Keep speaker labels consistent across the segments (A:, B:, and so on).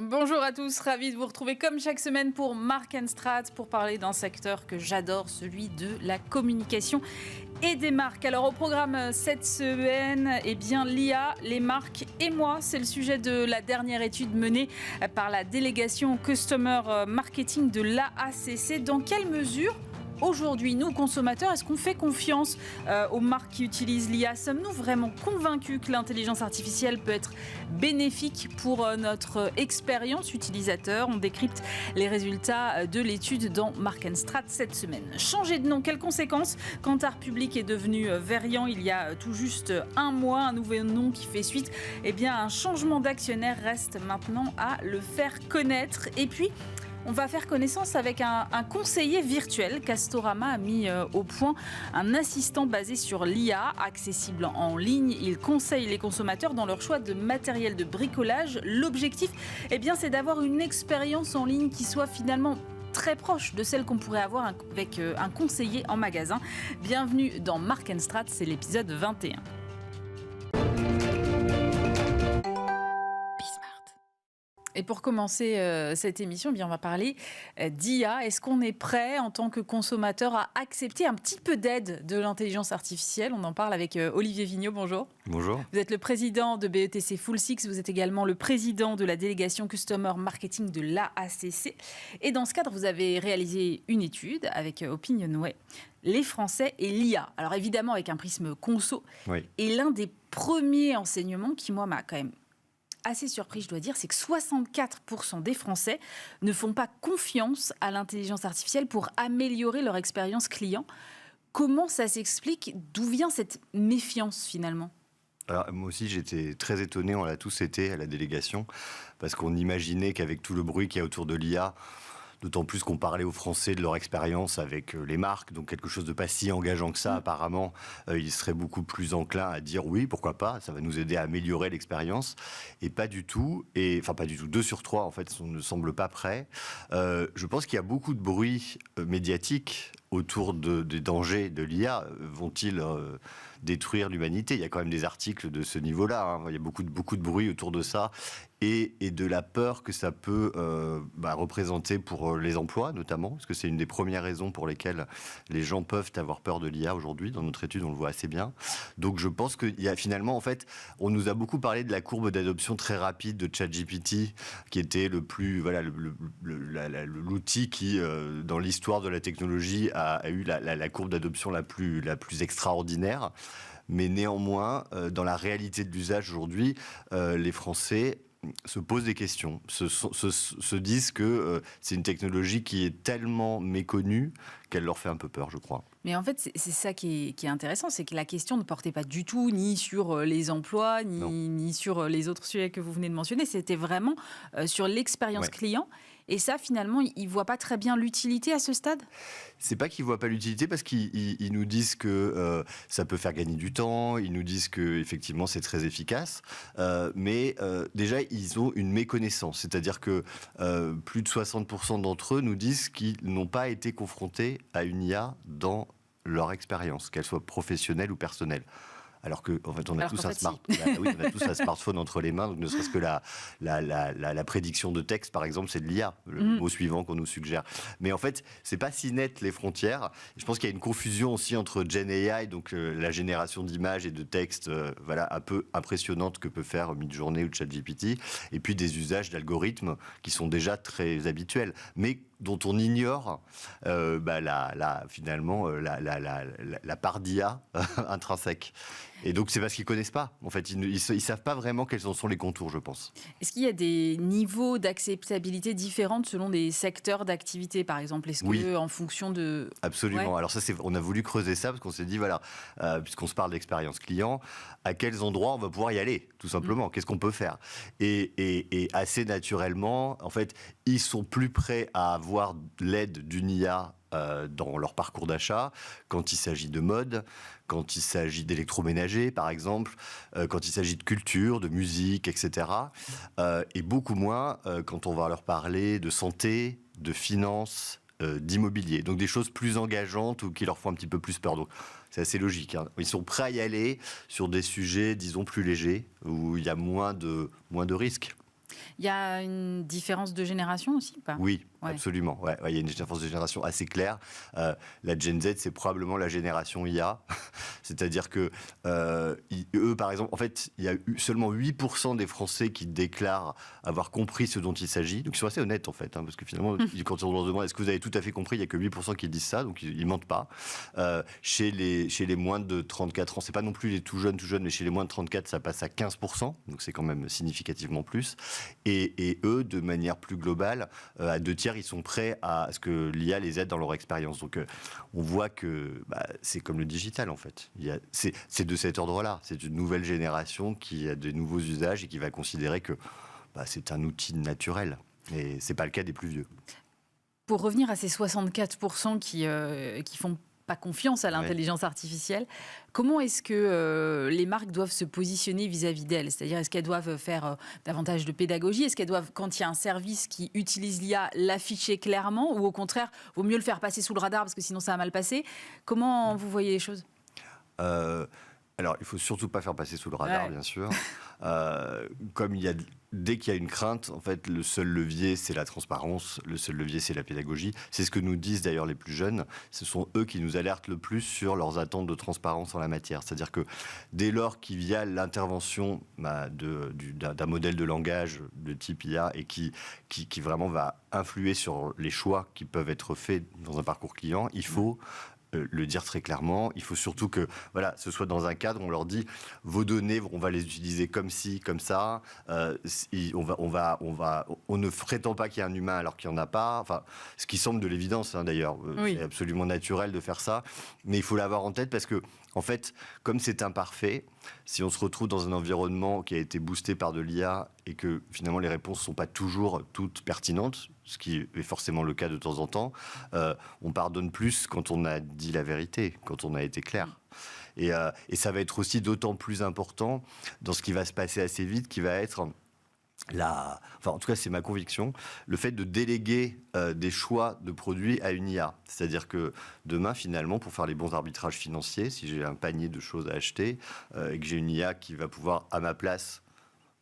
A: Bonjour à tous, ravi de vous retrouver comme chaque semaine pour Mark & Strat pour parler d'un secteur que j'adore, celui de la communication et des marques. Alors au programme cette semaine, l'IA, les marques et moi, c'est le sujet de la dernière étude menée par la délégation Customer Marketing de l'AACC. Dans quelle mesure aujourd'hui, nous, consommateurs, est-ce qu'on fait confiance aux marques qui utilisent l'IA ? Sommes-nous vraiment convaincus que l'intelligence artificielle peut être bénéfique pour notre expérience utilisateur ? On décrypte les résultats de l'étude dans Mark & Strat cette semaine. Changer de nom, quelles conséquences ? Kantar Public est devenu Verian il y a tout juste un mois, un nouveau nom qui fait suite. Un changement d'actionnaire reste maintenant à le faire connaître. Et puis, on va faire connaissance avec un conseiller virtuel. Castorama a mis au point un assistant basé sur l'IA, accessible en ligne. Il conseille les consommateurs dans leur choix de matériel de bricolage. L'objectif, c'est d'avoir une expérience en ligne qui soit finalement très proche de celle qu'on pourrait avoir avec un conseiller en magasin. Bienvenue dans Mark & Strat, c'est l'épisode 21. Et pour commencer cette émission, on va parler d'IA. Est-ce qu'on est prêt en tant que consommateur à accepter un petit peu d'aide de l'intelligence artificielle ? On en parle avec Olivier Vigneault, bonjour.
B: Bonjour.
A: Vous êtes le président de BETC Full Six, vous êtes également le président de la délégation Customer Marketing de l'AACC. Et dans ce cadre, vous avez réalisé une étude avec Opinionway, les Français et l'IA. Alors évidemment avec un prisme conso.
B: Oui.
A: Et l'un des premiers enseignements qui, moi, m'a quand même assez surpris, je dois dire, c'est que 64% des Français ne font pas confiance à l'intelligence artificielle pour améliorer leur expérience client. Comment ça s'explique ? D'où vient cette méfiance finalement ?
B: Alors, moi aussi, j'étais très étonné, on l'a tous été à la délégation, parce qu'on imaginait qu'avec tout le bruit qu'il y a autour de l'IA, d'autant plus qu'on parlait aux Français de leur expérience avec les marques, donc quelque chose de pas si engageant que ça, apparemment, ils seraient beaucoup plus enclins à dire oui, pourquoi pas, ça va nous aider à améliorer l'expérience, et pas du tout, enfin pas du tout, 2 sur 3 en fait ne semblent pas prêts. Je pense qu'il y a beaucoup de bruit médiatique autour des dangers de l'IA. Vont-ils détruire l'humanité ? Il y a quand même des articles de ce niveau-là, hein. Il y a beaucoup de bruit autour de ça, et de la peur que ça peut représenter pour les emplois, notamment, parce que c'est une des premières raisons pour lesquelles les gens peuvent avoir peur de l'IA aujourd'hui. Dans notre étude, on le voit assez bien. Donc je pense qu'il y a finalement, en fait, on nous a beaucoup parlé de la courbe d'adoption très rapide de ChatGPT, qui était le plus, l'outil qui, dans l'histoire de la technologie, a eu la courbe d'adoption la plus extraordinaire. Mais néanmoins, dans la réalité de l'usage aujourd'hui, les Français se posent des questions, se disent que c'est une technologie qui est tellement méconnue qu'elle leur fait un peu peur, je crois.
A: Mais en fait, c'est ça qui est intéressant, c'est que la question ne portait pas du tout ni sur les emplois, ni sur les autres sujets que vous venez de mentionner, c'était vraiment sur l'expérience client. Et ça, finalement, ils ne voient pas très bien l'utilité à ce stade ?
B: C'est pas qu'ils voient pas l'utilité, parce qu'ils nous disent que ça peut faire gagner du temps, ils nous disent que effectivement c'est très efficace, mais déjà ils ont une méconnaissance, c'est-à-dire que plus de 60% d'entre eux nous disent qu'ils n'ont pas été confrontés à une IA dans leur expérience, qu'elle soit professionnelle ou personnelle. Alors que, en fait, on a tous un smartphone entre les mains, donc ne serait-ce que la prédiction de texte, par exemple, c'est de l'IA, le mot suivant qu'on nous suggère. Mais en fait, c'est pas si net les frontières. Je pense qu'il y a une confusion aussi entre Gen AI, donc la génération d'images et de textes, un peu impressionnante que peut faire Midjourney ou ChatGPT, et puis des usages d'algorithmes qui sont déjà très habituels, mais dont on ignore finalement la part d'IA intrinsèque. Et donc c'est parce qu'ils connaissent pas. En fait, ils savent pas vraiment quels en sont les contours, je pense.
A: Est-ce qu'il y a des niveaux d'acceptabilité différents selon des secteurs d'activité, par exemple ? Est-ce que en fonction de...
B: Absolument. Alors ça, on a voulu creuser ça parce qu'on s'est dit, puisqu'on se parle d'expérience client, à quels endroits on va pouvoir y aller, tout simplement. Qu'est-ce qu'on peut faire ? Et assez naturellement, en fait, ils sont plus prêts à avoir l'aide d'une IA dans leur parcours d'achat, quand il s'agit de mode, quand il s'agit d'électroménager, par exemple, quand il s'agit de culture, de musique, etc. Et beaucoup moins quand on va leur parler de santé, de finances, d'immobilier. Donc des choses plus engageantes ou qui leur font un petit peu plus peur. Donc c'est assez logique, hein. Ils sont prêts à y aller sur des sujets, disons, plus légers, où il y a moins de risques.
A: Il y a une différence de génération aussi ou pas ?
B: Oui,
A: Ouais.
B: absolument. Ouais, il y a une différence de génération assez claire. La Gen Z, c'est probablement la génération IA. C'est-à-dire que eux, par exemple, en fait, il y a eu seulement 8% des Français qui déclarent avoir compris ce dont il s'agit. Donc ils sont assez honnêtes, en fait, hein, parce que finalement, quand on leur demande est-ce que vous avez tout à fait compris, il n'y a que 8% qui disent ça, donc ils mentent pas. Chez les moins de 34 ans, c'est pas non plus les tout jeunes, mais chez les moins de 34, ça passe à 15%, donc c'est quand même significativement plus. Et eux, de manière plus globale, à 2/3, ils sont prêts à ce que l'IA les aide dans leur expérience. Donc on voit que c'est comme le digital, en fait. C'est de cet ordre-là. C'est une nouvelle génération qui a de nouveaux usages et qui va considérer que c'est un outil naturel. Et ce n'est pas le cas des plus vieux.
A: Pour revenir à ces 64% qui font pas confiance à l'intelligence artificielle, comment est-ce que les marques doivent se positionner vis-à-vis d'elles ? C'est-à-dire, est-ce qu'elles doivent faire davantage de pédagogie ? Est-ce qu'elles doivent, quand il y a un service qui utilise l'IA, l'afficher clairement ? Ou au contraire, vaut mieux le faire passer sous le radar parce que sinon ça va mal passer ? Comment vous voyez les choses ?
B: Alors, il ne faut surtout pas faire passer sous le radar, bien sûr. Dès qu'il y a une crainte, en fait, le seul levier, c'est la transparence, le seul levier, c'est la pédagogie. C'est ce que nous disent d'ailleurs les plus jeunes. Ce sont eux qui nous alertent le plus sur leurs attentes de transparence en la matière. C'est-à-dire que dès lors qu'il y a l'intervention d'un modèle de langage de type IA et qui vraiment va influer sur les choix qui peuvent être faits dans un parcours client, il faut le dire très clairement. Il faut surtout que ce soit dans un cadre où on leur dit vos données, on va les utiliser comme ci, comme ça. On ne prétend pas qu'il y a un humain alors qu'il n'y en a pas. Enfin, ce qui semble de l'évidence, hein, d'ailleurs.
A: Oui.
B: C'est absolument naturel de faire ça. Mais il faut l'avoir en tête parce que, en fait, comme c'est imparfait, si on se retrouve dans un environnement qui a été boosté par de l'IA et que finalement les réponses ne sont pas toujours toutes pertinentes, ce qui est forcément le cas de temps en temps, on pardonne plus quand on a dit la vérité, quand on a été clair. Et ça va être aussi d'autant plus important dans ce qui va se passer assez vite, qui va être en tout cas c'est ma conviction, le fait de déléguer des choix de produits à une IA. C'est-à-dire que demain, finalement, pour faire les bons arbitrages financiers, si j'ai un panier de choses à acheter et que j'ai une IA qui va pouvoir, à ma place,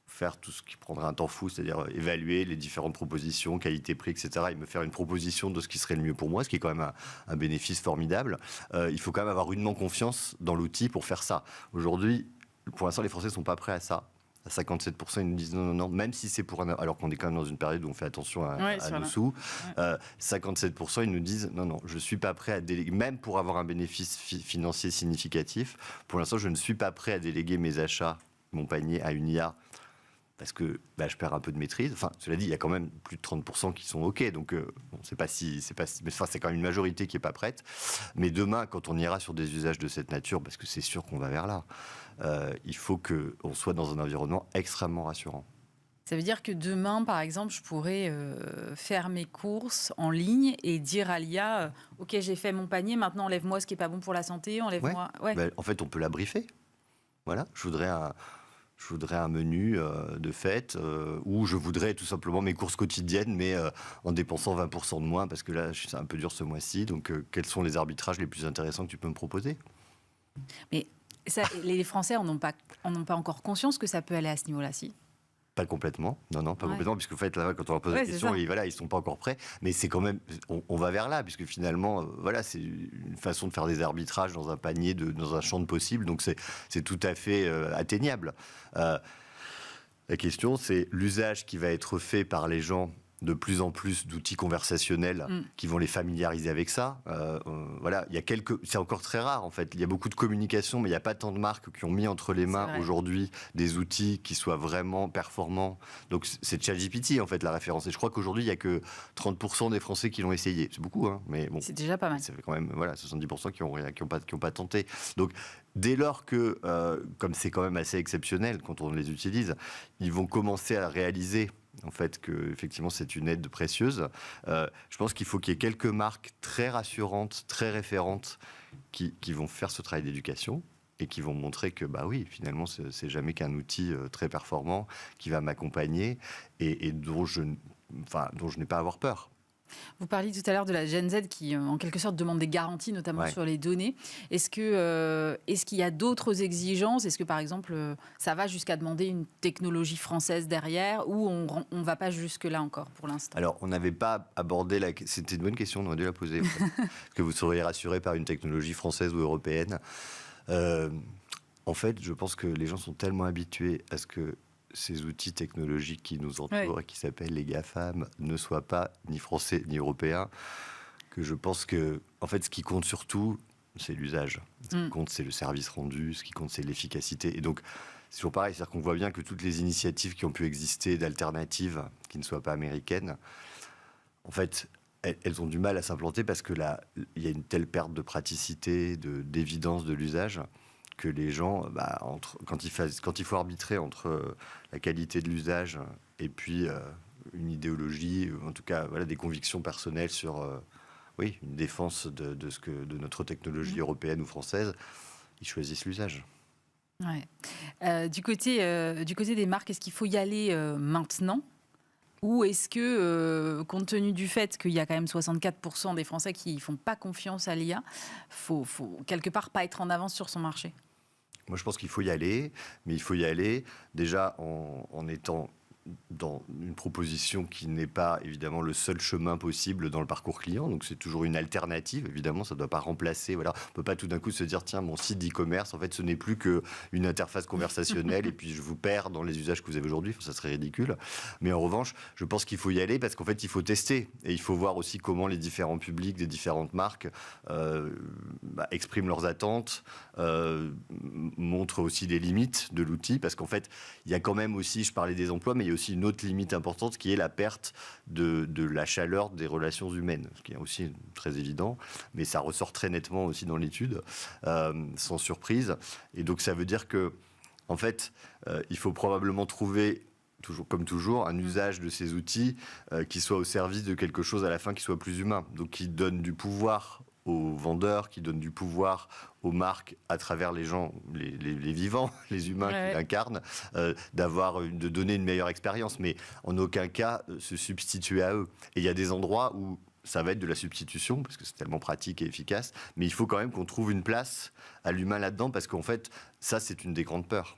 B: faire tout ce qui prendra un temps fou, c'est-à-dire évaluer les différentes propositions, qualité-prix, etc., et me faire une proposition de ce qui serait le mieux pour moi, ce qui est quand même un bénéfice formidable. Il faut quand même avoir rudement confiance dans l'outil pour faire ça. Aujourd'hui, pour l'instant, les Français ne sont pas prêts à ça. À 57%, ils nous disent non, même si c'est alors qu'on est quand même dans une période où on fait attention à nos sous. 57%, ils nous disent non, je ne suis pas prêt à déléguer, même pour avoir un bénéfice financier significatif. Pour l'instant, je ne suis pas prêt à déléguer mes achats, mon panier, à une IA, parce que je perds un peu de maîtrise. Enfin, cela dit, il y a quand même plus de 30% qui sont OK. Donc, c'est quand même une majorité qui n'est pas prête. Mais demain, quand on ira sur des usages de cette nature, parce que c'est sûr qu'on va vers là, il faut qu'on soit dans un environnement extrêmement rassurant.
A: Ça veut dire que demain, par exemple, je pourrais faire mes courses en ligne et dire à l'IA OK, j'ai fait mon panier, maintenant enlève-moi ce qui n'est pas bon pour la santé, enlève-moi... Ouais.
B: En fait, on peut la briefer. Voilà, je voudrais un menu de fête où je voudrais tout simplement mes courses quotidiennes, mais en dépensant 20% de moins, parce que là, c'est un peu dur ce mois-ci. Donc, quels sont les arbitrages les plus intéressants que tu peux me proposer ?
A: Mais ça, les Français n'en ont pas encore conscience que ça peut aller à ce niveau-là, si ?
B: Pas complètement, non, pas complètement, puisque en fait, là, quand on leur pose la question, ils ne sont pas encore prêts, mais c'est quand même, on va vers là, puisque finalement, c'est une façon de faire des arbitrages dans un panier, dans un champ de possibles, donc c'est tout à fait atteignable. La question, c'est l'usage qui va être fait par les gens, de plus en plus d'outils conversationnels qui vont les familiariser avec ça. C'est encore très rare en fait. Il y a beaucoup de communication, mais il n'y a pas tant de marques qui ont mis entre les mains aujourd'hui des outils qui soient vraiment performants. Donc c'est ChatGPT en fait la référence. Et je crois qu'aujourd'hui il n'y a que 30% des Français qui l'ont essayé. C'est beaucoup, hein, mais bon.
A: C'est déjà pas mal.
B: Ça fait quand même 70% qui ont pas tenté. Donc dès lors que, comme c'est quand même assez exceptionnel quand on les utilise, ils vont commencer à réaliser en fait que effectivement c'est une aide précieuse. Je pense qu'il faut qu'il y ait quelques marques très rassurantes, très référentes qui vont faire ce travail d'éducation et qui vont montrer que oui, finalement c'est jamais qu'un outil très performant qui va m'accompagner et dont je n'ai pas à avoir peur.
A: Vous parliez tout à l'heure de la Gen Z qui, en quelque sorte, demande des garanties, notamment sur les données. Est-ce qu'il y a d'autres exigences ? Est-ce que, par exemple, ça va jusqu'à demander une technologie française derrière ou on ne va pas jusque-là encore pour l'instant ?
B: Alors, on n'avait pas abordé la... C'était une bonne question, on aurait dû la poser. En fait. Que vous seriez rassuré par une technologie française ou européenne. En fait, je pense que les gens sont tellement habitués à ce que ces outils technologiques qui nous entourent et qui s'appellent les GAFAM ne soient pas ni français ni européens, que je pense que, en fait, ce qui compte surtout, c'est l'usage. Ce qui compte, c'est le service rendu. Ce qui compte, c'est l'efficacité. Et donc, c'est toujours pareil. C'est-à-dire qu'on voit bien que toutes les initiatives qui ont pu exister d'alternatives qui ne soient pas américaines, en fait, elles ont du mal à s'implanter parce que là, il y a une telle perte de praticité, d'évidence de l'usage, que les gens, quand il faut arbitrer entre la qualité de l'usage et puis une idéologie, en tout cas des convictions personnelles sur une défense de notre technologie européenne ou française, ils choisissent l'usage.
A: Ouais. Du côté des marques, est-ce qu'il faut y aller maintenant ? Ou est-ce que, compte tenu du fait qu'il y a quand même 64% des Français qui ne font pas confiance à l'IA, faut quelque part pas être en avance sur son marché ?
B: Moi, je pense qu'il faut y aller, mais il faut y aller déjà en étant dans une proposition qui n'est pas évidemment le seul chemin possible dans le parcours client. Donc c'est toujours une alternative, évidemment, ça ne doit pas remplacer. Voilà. On ne peut pas tout d'un coup se dire, tiens, mon site d'e-commerce, en fait, ce n'est plus qu'une interface conversationnelle et puis je vous perds dans les usages que vous avez aujourd'hui. Enfin, ça serait ridicule. Mais en revanche, je pense qu'il faut y aller parce qu'en fait, il faut tester et il faut voir aussi comment les différents publics des différentes marques expriment leurs attentes, montrent aussi les limites de l'outil parce qu'en fait, il y a quand même aussi, je parlais des emplois, mais il y a aussi une autre limite importante qui est la perte de la chaleur des relations humaines, ce qui est aussi très évident, mais ça ressort très nettement aussi dans l'étude, sans surprise. Et donc ça veut dire que, en fait, il faut probablement trouver, comme toujours, un usage de ces outils qui soit au service de quelque chose à la fin qui soit plus humain, donc qui donne du pouvoir aux vendeurs, qui donnent du pouvoir aux marques à travers les gens, les vivants, les humains qui l'incarnent, de donner une meilleure expérience, mais en aucun cas se substituer à eux. Et il y a des endroits où ça va être de la substitution, parce que c'est tellement pratique et efficace, mais il faut quand même qu'on trouve une place à l'humain là-dedans, parce qu'en fait, ça, c'est une des grandes peurs.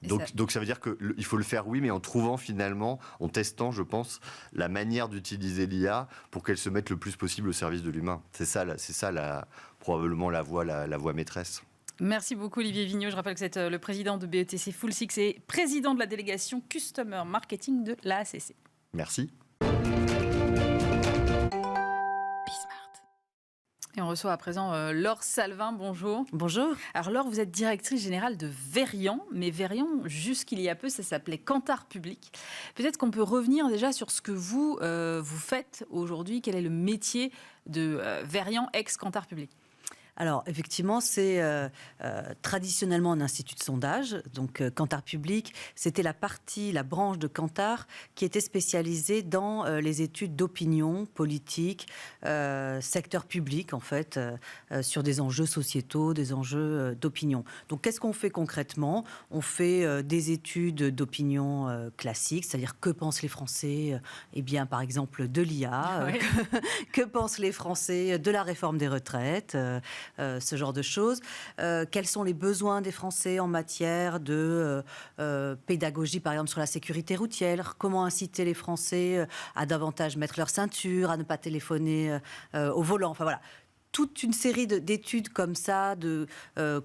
B: Donc ça veut dire qu'il faut le faire, oui, mais en trouvant finalement, en testant, je pense, la manière d'utiliser l'IA pour qu'elle se mette le plus possible au service de l'humain. C'est ça probablement la voie maîtresse.
A: Merci beaucoup Olivier Vigneault. Je rappelle que vous êtes le président de BETC Full Six et président de la délégation Customer Marketing de la HACC.
B: Merci.
A: Et on reçoit à présent Laure Salvin, bonjour.
C: Bonjour.
A: Alors Laure, vous êtes directrice générale de Verian, mais Verian, jusqu'il y a peu, ça s'appelait Kantar Public. Peut-être qu'on peut revenir déjà sur ce que vous faites aujourd'hui. Quel est le métier de Verian ex-Kantar Public ?
C: Alors, effectivement, c'est traditionnellement un institut de sondage. Donc, Kantar Public, c'était la branche de Kantar qui était spécialisée dans les études d'opinion politique, secteur public, en fait, sur des enjeux sociétaux, des enjeux d'opinion. Donc, qu'est-ce qu'on fait concrètement ? On fait des études d'opinion classiques, c'est-à-dire que pensent les Français, par exemple, de l'IA, que pensent les Français de la réforme des retraites, ce genre de choses. Quels sont les besoins des Français en matière de pédagogie, par exemple, sur la sécurité routière ? Comment inciter les Français à davantage mettre leur ceinture, à ne pas téléphoner au volant ? Enfin, voilà. Toute une série d'études comme ça,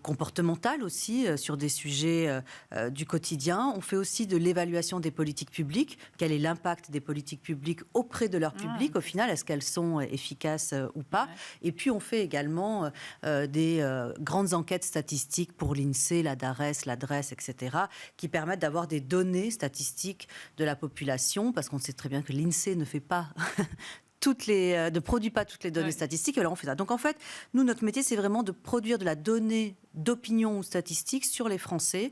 C: comportementales aussi, sur des sujets du quotidien. On fait aussi de l'évaluation des politiques publiques. Quel est l'impact des politiques publiques auprès de leur public ? Au final, est-ce qu'elles sont efficaces ou pas ? Et puis, on fait également des grandes enquêtes statistiques pour l'INSEE, la DARES, l'adresse, etc., qui permettent d'avoir des données statistiques de la population, parce qu'on sait très bien que l'INSEE ne fait pas... ne produit pas toutes les données statistiques, et alors on fait ça. Donc en fait, nous, notre métier, c'est vraiment de produire de la donnée d'opinion ou statistique sur les Français,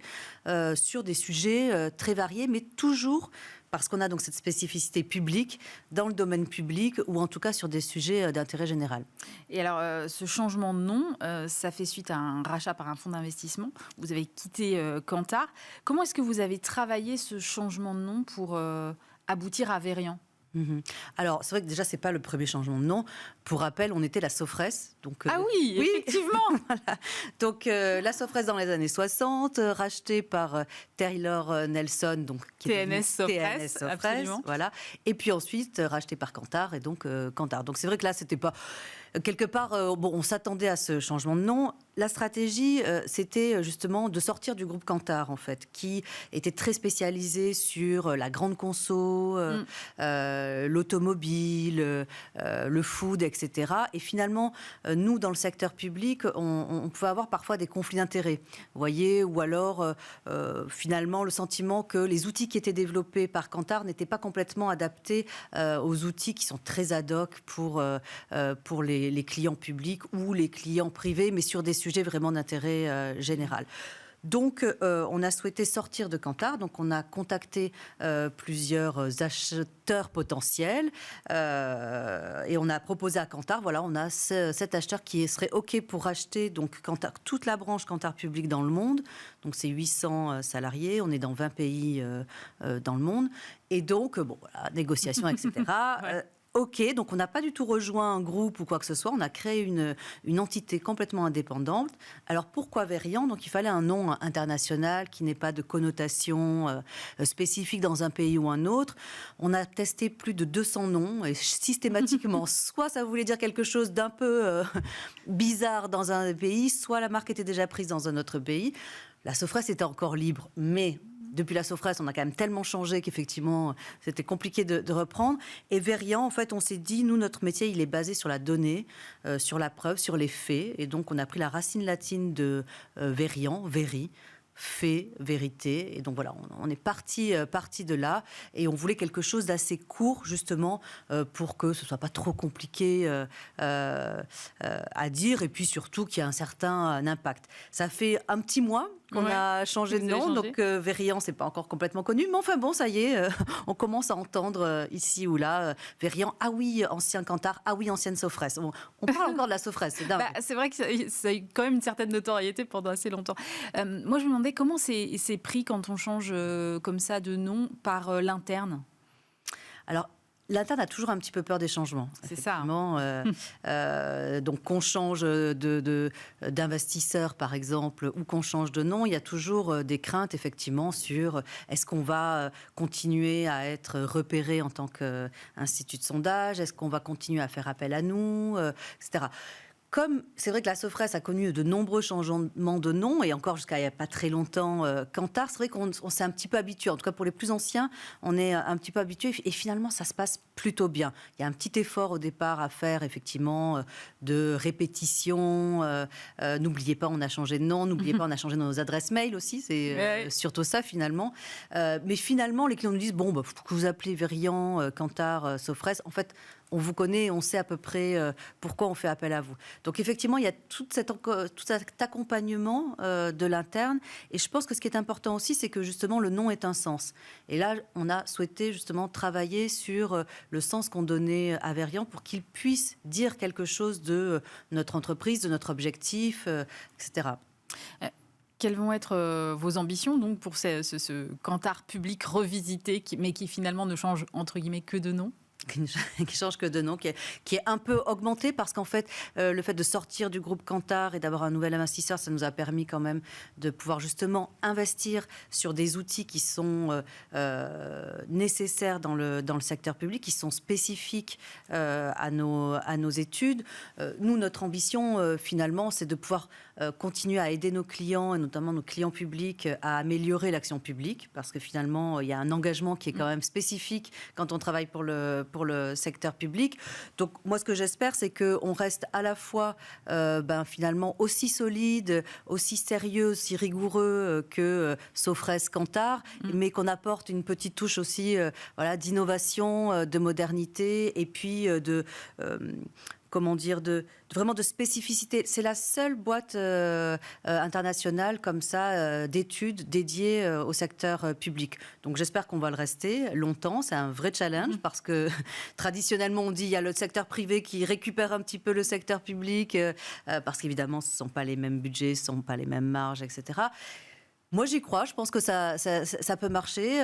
C: sur des sujets très variés, mais toujours parce qu'on a donc cette spécificité publique dans le domaine public, ou en tout cas sur des sujets d'intérêt général.
A: Et alors, ce changement de nom, ça fait suite à un rachat par un fonds d'investissement. Vous avez quitté Kantar. Comment est-ce que vous avez travaillé ce changement de nom pour aboutir à Verian ?
C: Alors, c'est vrai que déjà, ce n'est pas le premier changement de nom. Pour rappel, on était la Sofres. Donc,
A: ah oui, effectivement.
C: Voilà. Donc, la Sofres dans les années 60, rachetée par Taylor Nelson, donc, qui
A: TNS Sofres, absolument.
C: Voilà. Et puis ensuite, rachetée par Kantar, et donc Kantar. Donc, c'est vrai que là, c'était pas... Quelque part, on s'attendait à ce changement de nom. La stratégie, c'était justement de sortir du groupe Kantar, en fait, qui était très spécialisé sur la grande conso, l'automobile, le food, etc. Et finalement, nous, dans le secteur public, on pouvait avoir parfois des conflits d'intérêts. Vous voyez, ou alors, finalement, le sentiment que les outils qui étaient développés par Kantar n'étaient pas complètement adaptés aux outils qui sont très ad hoc pour les clients publics ou les clients privés, mais sur des sujets vraiment d'intérêt général. Donc, on a souhaité sortir de Kantar. Donc, on a contacté plusieurs acheteurs potentiels et on a proposé à Kantar, voilà, on a cet acheteur qui serait OK pour acheter donc, Kantar, toute la branche Kantar public dans le monde. Donc, c'est 800 salariés. On est dans 20 pays dans le monde. Et donc, bon, voilà, négociations, etc. Ouais. OK, donc on n'a pas du tout rejoint un groupe ou quoi que ce soit, on a créé une entité complètement indépendante. Alors pourquoi Verian ? Donc il fallait un nom international qui n'ait pas de connotation spécifique dans un pays ou un autre. On a testé plus de 200 noms et systématiquement, soit ça voulait dire quelque chose d'un peu bizarre dans un pays, soit la marque était déjà prise dans un autre pays. La Sofres était encore libre, mais... Depuis la Sofres, on a quand même tellement changé qu'effectivement, c'était compliqué de reprendre. Et Verian, en fait, on s'est dit, nous, notre métier, il est basé sur la donnée, sur la preuve, sur les faits. Et donc, on a pris la racine latine de Verian, veri, fait, vérité. Et donc, voilà, on est parti de là. Et on voulait quelque chose d'assez court, justement, pour que ce ne soit pas trop compliqué à dire. Et puis, surtout, qu'il y ait un certain impact. Ça fait un petit mois qu'on a changé de nom, donc Verian, c'est pas encore complètement connu, mais enfin bon, ça y est, on commence à entendre ici ou là, Verian, ah oui, ancien Kantar, ah oui, ancienne Sofres. On parle encore de la Sofres, c'est dingue.
A: C'est vrai que ça a eu quand même une certaine notoriété pendant assez longtemps. Moi, je me demandais comment c'est pris quand on change comme ça de nom par l'interne.
C: Alors, l'interne a toujours un petit peu peur des changements.
A: C'est ça.
C: Donc, qu'on change d'investisseur, par exemple, ou qu'on change de nom, il y a toujours des craintes, effectivement, sur est-ce qu'on va continuer à être repéré en tant qu'institut de sondage, est-ce qu'on va continuer à faire appel à nous, etc. Comme c'est vrai que la Sofres a connu de nombreux changements de nom, et encore jusqu'à il n'y a pas très longtemps, Kantar, c'est vrai qu'on s'est un petit peu habitué. En tout cas, pour les plus anciens, on est un petit peu habitué. Et finalement, ça se passe plutôt bien. Il y a un petit effort au départ à faire, effectivement, de répétition. N'oubliez pas, on a changé de nom. N'oubliez pas, on a changé nos adresses mail aussi. C'est surtout ça, finalement. Mais finalement, les clients nous disent, bon, que vous appelez Verian, Kantar, Sofres, en fait, on vous connaît, on sait à peu près pourquoi on fait appel à vous. Donc effectivement, il y a tout cet accompagnement de l'interne. Et je pense que ce qui est important aussi, c'est que justement, le nom ait un sens. Et là, on a souhaité justement travailler sur le sens qu'on donnait à Verian pour qu'il puisse dire quelque chose de notre entreprise, de notre objectif, etc.
A: Quelles vont être vos ambitions donc, pour ce Kantar public revisité, mais qui finalement ne change entre guillemets que de nom ?
C: Qui change que de nom, qui est un peu augmenté parce qu'en fait, le fait de sortir du groupe Kantar et d'avoir un nouvel investisseur, ça nous a permis quand même de pouvoir justement investir sur des outils qui sont nécessaires dans le secteur public, qui sont spécifiques à nos études. Nous, notre ambition, finalement, c'est de pouvoir continuer à aider nos clients, et notamment nos clients publics, à améliorer l'action publique, parce que finalement, il y a un engagement qui est quand même spécifique quand on travaille pour le secteur public. Donc, moi, ce que j'espère, c'est qu'on reste à la fois, finalement, aussi solide, aussi sérieux, aussi rigoureux que Sofres, Kantar, mais qu'on apporte une petite touche aussi d'innovation, de modernité, et puis vraiment de spécificité. C'est la seule boîte internationale comme ça d'études dédiées au secteur public. Donc j'espère qu'on va le rester longtemps. C'est un vrai challenge parce que traditionnellement on dit il y a le secteur privé qui récupère un petit peu le secteur public parce qu'évidemment ce ne sont pas les mêmes budgets, ce ne sont pas les mêmes marges, etc. Moi, j'y crois. Je pense que ça peut marcher.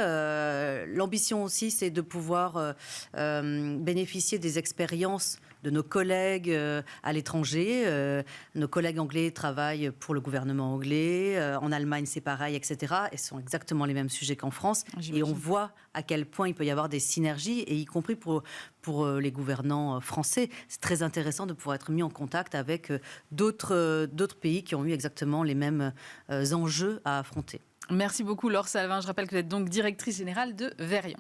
C: L'ambition aussi, c'est de pouvoir bénéficier des expériences de nos collègues à l'étranger. Nos collègues anglais travaillent pour le gouvernement anglais. En Allemagne, c'est pareil, etc. Et ce sont exactement les mêmes sujets qu'en France. Et on voit à quel point il peut y avoir des synergies, et y compris pour les gouvernants français. C'est très intéressant de pouvoir être mis en contact avec d'autres pays qui ont eu exactement les mêmes enjeux à affronter.
A: Merci beaucoup Laure Salvin. Je rappelle que vous êtes donc directrice générale de Verian.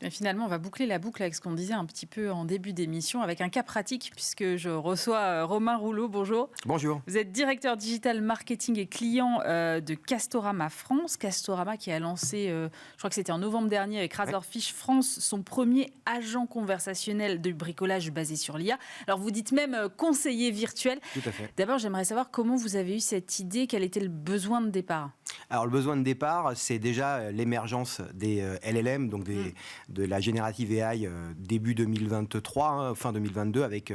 A: Et finalement, on va boucler la boucle avec ce qu'on disait un petit peu en début d'émission, avec un cas pratique, puisque je reçois Romain Rouleau. Bonjour.
D: Bonjour.
A: Vous êtes directeur digital marketing et client de Castorama France. Castorama qui a lancé, je crois que c'était en novembre dernier, avec Razorfish France, son premier agent conversationnel de bricolage basé sur l'IA. Alors vous dites même conseiller virtuel.
D: Tout à fait.
A: D'abord, j'aimerais savoir comment vous avez eu cette idée, quel était le besoin de départ?
D: Alors le besoin de départ, c'est déjà l'émergence des LLM, donc de la générative AI début 2023, fin 2022, avec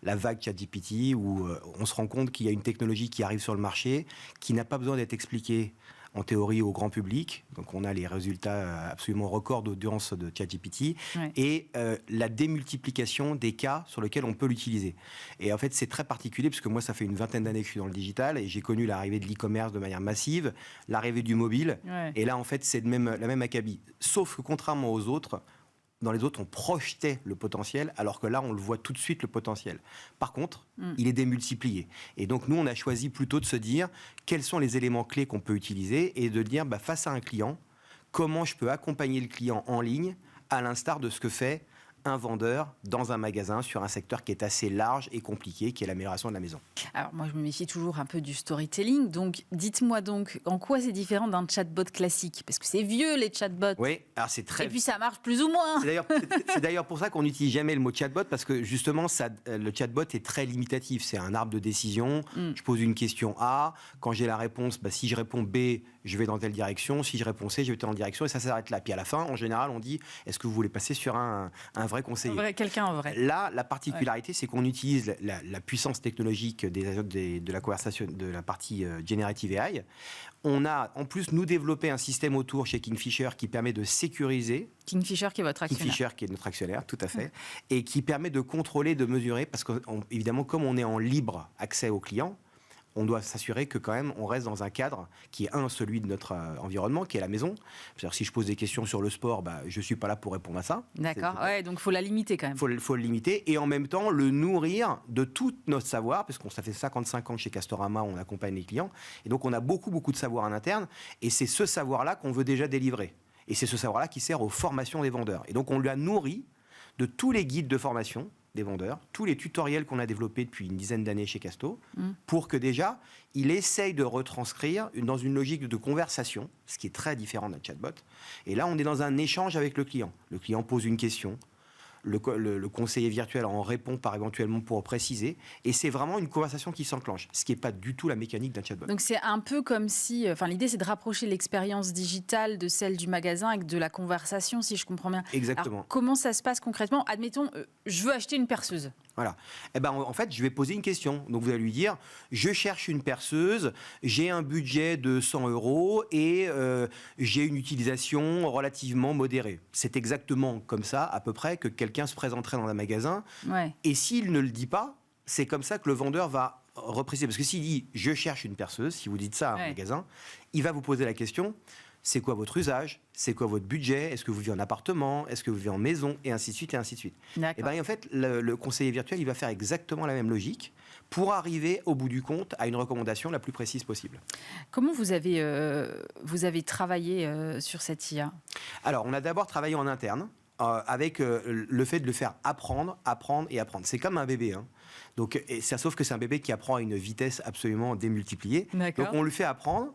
D: la vague ChatGPT, où on se rend compte qu'il y a une technologie qui arrive sur le marché, qui n'a pas besoin d'être expliquée en théorie au grand public. Donc on a les résultats absolument records d'audience de ChatGPT, et la démultiplication des cas sur lesquels on peut l'utiliser. Et en fait, c'est très particulier, parce que moi, ça fait une vingtaine d'années que je suis dans le digital, et j'ai connu l'arrivée de l'e-commerce de manière massive, l'arrivée du mobile, et là, en fait, c'est la même acabit. Sauf que contrairement aux autres, dans les autres, on projetait le potentiel, alors que là, on le voit tout de suite, le potentiel. Par contre, il est démultiplié. Et donc, nous, on a choisi plutôt de se dire quels sont les éléments clés qu'on peut utiliser, et de dire, face à un client, comment je peux accompagner le client en ligne, à l'instar de ce que fait un vendeur dans un magasin sur un secteur qui est assez large et compliqué, qui est l'amélioration de la maison.
A: Alors moi, je me méfie toujours un peu du storytelling. Donc, dites-moi donc, en quoi c'est différent d'un chatbot classique? Parce que c'est vieux, les chatbots.
D: Oui, alors c'est très...
A: Et puis ça marche plus ou moins.
D: C'est d'ailleurs pour ça qu'on n'utilise jamais le mot chatbot, parce que justement, le chatbot est très limitatif. C'est un arbre de décision. Je pose une question A. Quand j'ai la réponse, si je réponds B, je vais dans telle direction. Si je réponds C, je vais dans telle direction. Et ça s'arrête là. Puis à la fin, en général, on dit, est-ce que vous voulez passer sur un vrai conseiller?
A: Quelqu'un en vrai.
D: Là, la particularité, c'est qu'on utilise la puissance technologique de la conversation, de la partie Generative AI. On a en plus, nous, développé un système autour chez Kingfisher qui permet de sécuriser.
A: Kingfisher qui est votre actionnaire.
D: Kingfisher qui est notre actionnaire, tout à fait. Et qui permet de contrôler, de mesurer, parce qu'évidemment, comme on est en libre accès aux clients, on doit s'assurer que quand même on reste dans un cadre qui est celui de notre environnement, qui est la maison. C'est-à-dire si je pose des questions sur le sport, je suis pas là pour répondre à ça.
A: D'accord, donc il faut la limiter quand même.
D: Faut le limiter, et en même temps le nourrir de tout notre savoir, parce qu'on ça fait 55 ans que chez Castorama, on accompagne les clients, et donc on a beaucoup de savoir en interne, et c'est ce savoir-là qu'on veut déjà délivrer. Et c'est ce savoir-là qui sert aux formations des vendeurs. Et donc on lui a nourri de tous les guides de formation des vendeurs, tous les tutoriels qu'on a développés depuis une dizaine d'années chez Casto, pour que déjà, il essaye de retranscrire dans une logique de conversation, ce qui est très différent d'un chatbot. Et là, on est dans un échange avec le client. Le client pose une question, le conseiller virtuel en répond éventuellement pour préciser, et c'est vraiment une conversation qui s'enclenche, ce qui n'est pas du tout la mécanique d'un chatbot.
A: Donc c'est un peu comme si, l'idée c'est de rapprocher l'expérience digitale de celle du magasin avec de la conversation, si je comprends bien.
D: Exactement.
A: Alors, comment ça se passe concrètement? Admettons, je veux acheter une perceuse.
D: Voilà. En fait, je vais poser une question. Donc, vous allez lui dire, je cherche une perceuse, j'ai un budget de 100 € et j'ai une utilisation relativement modérée. C'est exactement comme ça, à peu près, que quelqu'un se présenterait dans un magasin. Et s'il ne le dit pas, c'est comme ça que le vendeur va repréciser. Parce que s'il dit, je cherche une perceuse, si vous dites ça à un magasin, il va vous poser la question, c'est quoi votre usage? C'est quoi votre budget? Est-ce que vous vivez en appartement? Est-ce que vous vivez en maison? Et ainsi de suite, et ainsi de suite. Et en fait, le conseiller virtuel, il va faire exactement la même logique pour arriver, au bout du compte, à une recommandation la plus précise possible.
A: Comment vous avez travaillé sur cette IA?
D: Alors, on a d'abord travaillé en interne, avec le fait de le faire apprendre. C'est comme un bébé, Donc, sauf que c'est un bébé qui apprend à une vitesse absolument démultipliée. Donc, on le fait apprendre,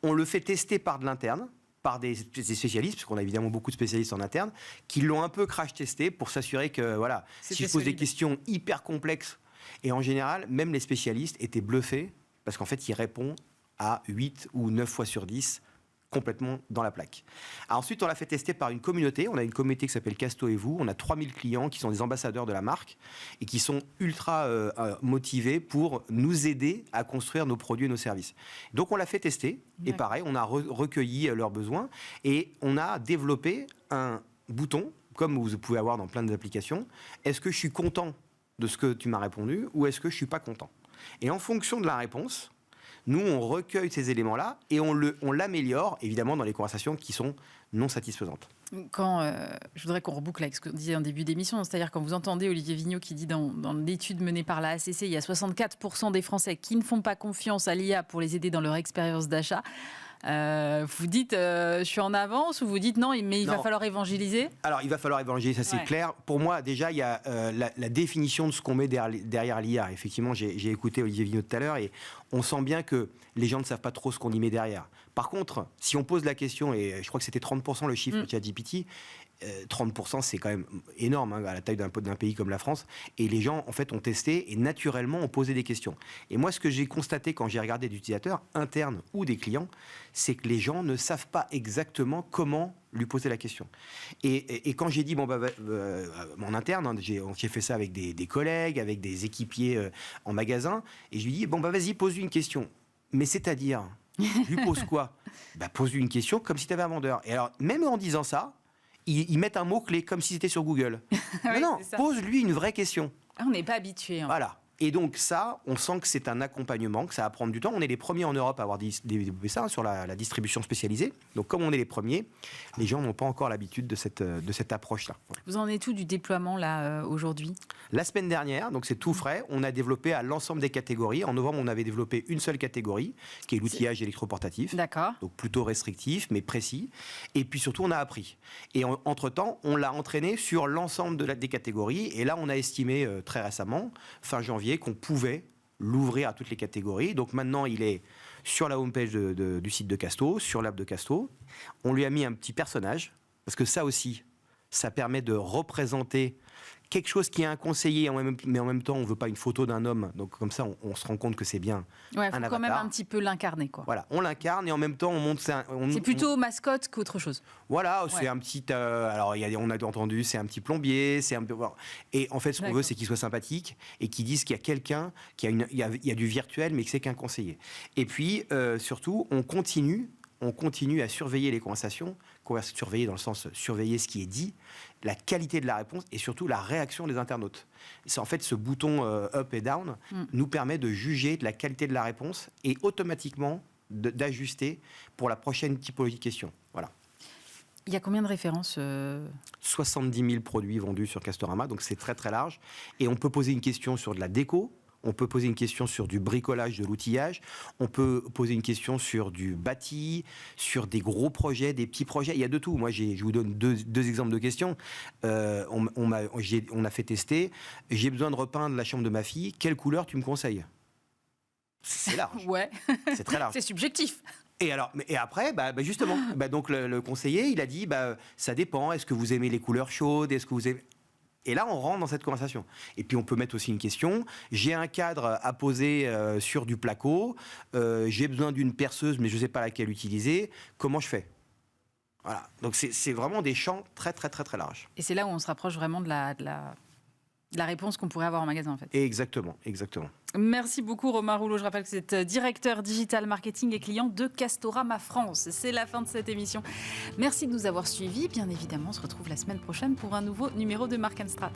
D: on le fait tester par de l'interne, par des spécialistes, parce qu'on a évidemment beaucoup de spécialistes en interne, qui l'ont un peu crash-testé pour s'assurer que, si je pose des questions hyper complexes, et en général, même les spécialistes étaient bluffés, parce qu'en fait, il répond à 8 ou 9 fois sur 10 complètement dans la plaque. Alors ensuite, on l'a fait tester par une communauté. On a une communauté qui s'appelle Casto et vous. On a 3000 clients qui sont des ambassadeurs de la marque et qui sont ultra motivés pour nous aider à construire nos produits et nos services. Donc on l'a fait tester et pareil, on a recueilli leurs besoins et on a développé un bouton, comme vous pouvez avoir dans plein d'applications. Est-ce que je suis content de ce que tu m'as répondu ou est-ce que je ne suis pas content? Et en fonction de la réponse, nous, on recueille ces éléments-là et on l'améliore, évidemment, dans les conversations qui sont non satisfaisantes.
A: Je voudrais qu'on reboucle avec ce qu'on disait en début d'émission, c'est-à-dire quand vous entendez Olivier Vigneault qui dit dans l'étude menée par la HACC, il y a 64% des Français qui ne font pas confiance à l'IA pour les aider dans leur expérience d'achat. Vous dites je suis en avance ou vous dites non, mais il va falloir évangéliser? Alors
D: il va falloir évangéliser, ça c'est clair. Pour moi déjà il y a la définition de ce qu'on met derrière l'IA. Effectivement j'ai écouté Olivier Vigneault tout à l'heure et on sent bien que les gens ne savent pas trop ce qu'on y met derrière. Par contre, si on pose la question, et je crois que c'était 30% le chiffre de ChatGPT, 30% c'est quand même énorme à la taille d'un pays comme la France, et les gens en fait ont testé et naturellement ont posé des questions. Et moi ce que j'ai constaté quand j'ai regardé des utilisateurs internes ou des clients, c'est que les gens ne savent pas exactement comment lui poser la question. Et quand j'ai dit en interne, hein, j'ai fait ça avec des collègues, avec des équipiers en magasin, et je lui dis vas-y, pose-lui une question. Mais c'est-à-dire, je lui pose quoi? Pose-lui une question comme si tu avais un vendeur. Et alors même en disant ça, ils mettent un mot-clé comme si c'était sur Google.
A: Oui,
D: non, pose-lui une vraie question.
A: On n'est pas habitué. Hein.
D: Voilà. Et donc ça, on sent que c'est un accompagnement, que ça va prendre du temps. On est les premiers en Europe à avoir développé ça sur la distribution spécialisée. Donc comme on est les premiers, les gens n'ont pas encore l'habitude de cette approche-là.
A: Vous en êtes où du déploiement là aujourd'hui?
D: La semaine dernière, donc c'est tout frais, on a développé à l'ensemble des catégories. En novembre, on avait développé une seule catégorie, qui est l'outillage électroportatif.
A: D'accord.
D: Donc plutôt restrictif, mais précis. Et puis surtout, on a appris. Et entre-temps, on l'a entraîné sur l'ensemble des catégories. Et là, on a estimé très récemment, fin janvier, qu'on pouvait l'ouvrir à toutes les catégories. Donc maintenant, il est sur la homepage du site de Casto, sur l'app de Casto. On lui a mis un petit personnage, parce que ça aussi, ça permet de représenter quelque chose qui est un conseiller, mais en même temps, on ne veut pas une photo d'un homme. Donc comme ça, on se rend compte que c'est bien un avatar.
A: Il faut quand même un petit peu l'incarner, quoi.
D: Voilà, on l'incarne et en même temps, on monte...
A: C'est plutôt mascotte qu'autre chose.
D: Voilà, c'est un petit... alors, on a entendu, c'est un petit plombier, c'est un peu... Et en fait, ce qu'on veut, c'est qu'il soit sympathique et qu'il dise qu'il y a quelqu'un, il y a du virtuel, mais que c'est qu'un conseiller. Et puis, surtout, on continue à surveiller les conversations, surveiller dans le sens surveiller ce qui est dit, la qualité de la réponse et surtout la réaction des internautes. C'est en fait ce bouton up et down nous permet de juger de la qualité de la réponse et automatiquement d'ajuster pour la prochaine typologie de question. Voilà.
A: Il y a combien de références
D: 70 000 produits vendus sur Castorama, donc c'est très très large. Et on peut poser une question sur de la déco. On peut poser une question sur du bricolage de l'outillage, on peut poser une question sur du bâti, sur des gros projets, des petits projets, il y a de tout. Moi, je vous donne deux exemples de questions. On a fait tester, j'ai besoin de repeindre la chambre de ma fille, quelle couleur tu me conseilles? C'est large.
A: Ouais.
D: C'est très large.
A: C'est subjectif.
D: Et après, justement, donc le conseiller, il a dit, ça dépend, est-ce que vous aimez les couleurs chaudes, est-ce que vous aimez... Et là, on rentre dans cette conversation. Et puis, on peut mettre aussi une question. J'ai un cadre à poser sur du placo. J'ai besoin d'une perceuse, mais je ne sais pas laquelle utiliser. Comment je fais? Voilà. Donc, c'est vraiment des champs très, très, très, très larges.
A: Et c'est là où on se rapproche vraiment de la réponse qu'on pourrait avoir en magasin, en fait.
D: Exactement, exactement.
A: Merci beaucoup, Romain Rouleau. Je rappelle que vous êtes directeur digital marketing et client de Castorama France. C'est la fin de cette émission. Merci de nous avoir suivis. Bien évidemment, on se retrouve la semaine prochaine pour un nouveau numéro de Mark & Strat.